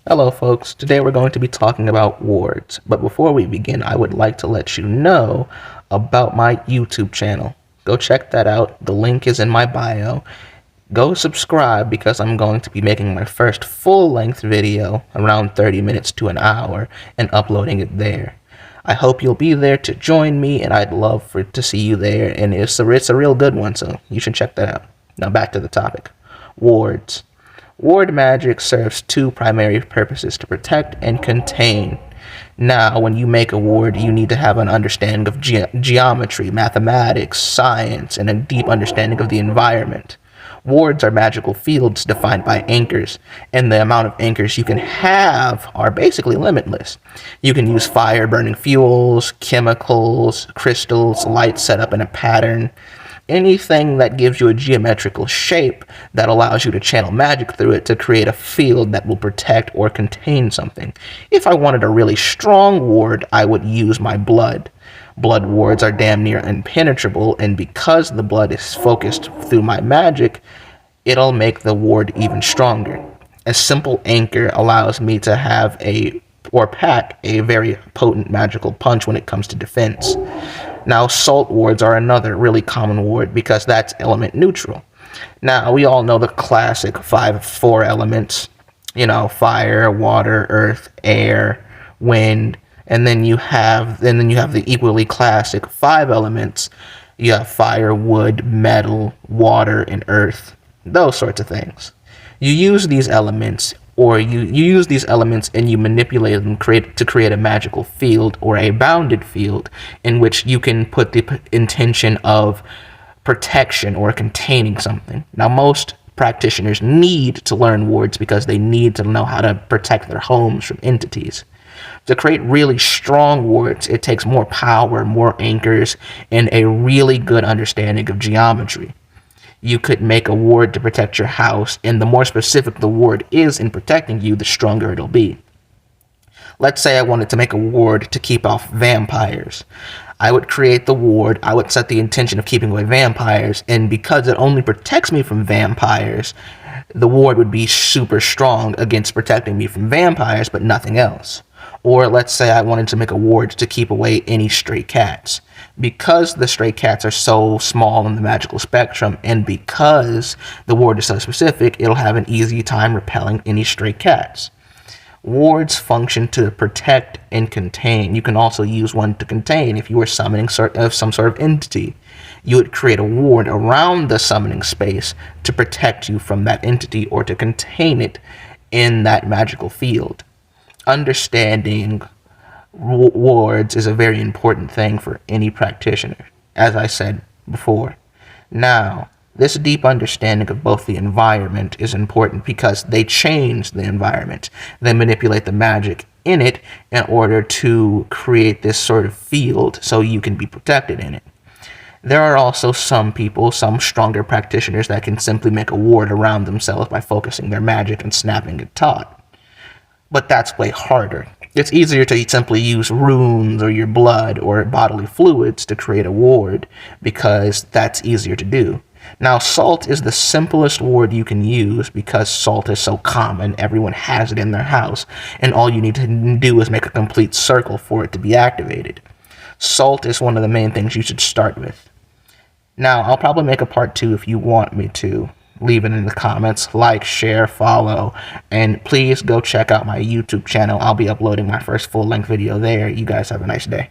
Hello folks, today we're going to be talking about wards, but before we begin I would like to let you know about my YouTube channel. Go check that out, the link is in my bio. Go subscribe because I'm going to be making my first full-length video around 30 minutes to an hour and uploading it there. I hope you'll be there to join me, and I'd love to see you there, and it's a real good one, so you should check that out. Now back to the topic. Wards. Ward magic serves two primary purposes: to protect and contain. Now, when you make a ward, you need to have an understanding of geometry, mathematics, science, and a deep understanding of the environment. Wards are magical fields defined by anchors, and the amount of anchors you can have are basically limitless. You can use fire, burning fuels, chemicals, crystals, light set up in a pattern. Anything that gives you a geometrical shape that allows you to channel magic through it to create a field that will protect or contain something. If I wanted a really strong ward, I would use my blood. Blood wards are damn near impenetrable, and because the blood is focused through my magic, it'll make the ward even stronger. A simple anchor allows me to have pack a very potent magical punch when it comes to defense. Now, salt wards are another really common ward because that's element neutral. Now, we all know the classic 4 elements, fire, water, earth, air, wind, and then you have the equally classic 5 elements. You have fire, wood, metal, water, and earth. Those sorts of things. You use these elements and you manipulate them to create a magical field or a bounded field in which you can put the intention of protection or containing something. Now, most practitioners need to learn wards because they need to know how to protect their homes from entities. To create really strong wards, it takes more power, more anchors, and a really good understanding of geometry. You could make a ward to protect your house, and the more specific the ward is in protecting you, the stronger it'll be. Let's say I wanted to make a ward to keep off vampires. I would create the ward, I would set the intention of keeping away vampires, and because it only protects me from vampires, the ward would be super strong against protecting me from vampires, but nothing else. Or let's say I wanted to make a ward to keep away any stray cats. Because the stray cats are so small in the magical spectrum, and because the ward is so specific, it'll have an easy time repelling any stray cats. Wards function to protect and contain. You can also use one to contain. If you were summoning some sort of entity, you would create a ward around the summoning space to protect you from that entity or to contain it in that magical field. Understanding wards is a very important thing for any practitioner, as I said before. Now, this deep understanding of both the environment is important because they change the environment. They manipulate the magic in it in order to create this sort of field so you can be protected in it. There are also some stronger practitioners that can simply make a ward around themselves by focusing their magic and snapping it taut. But that's way harder. It's easier to simply use runes or your blood or bodily fluids to create a ward because that's easier to do. Now, salt is the simplest ward you can use because salt is so common, everyone has it in their house, and all you need to do is make a complete circle for it to be activated. Salt is one of the main things you should start with. Now, I'll probably make a part 2 if you want me to. Leave it in the comments, like, share, follow, and please go check out my YouTube channel. I'll be uploading my first full-length video there. You guys have a nice day.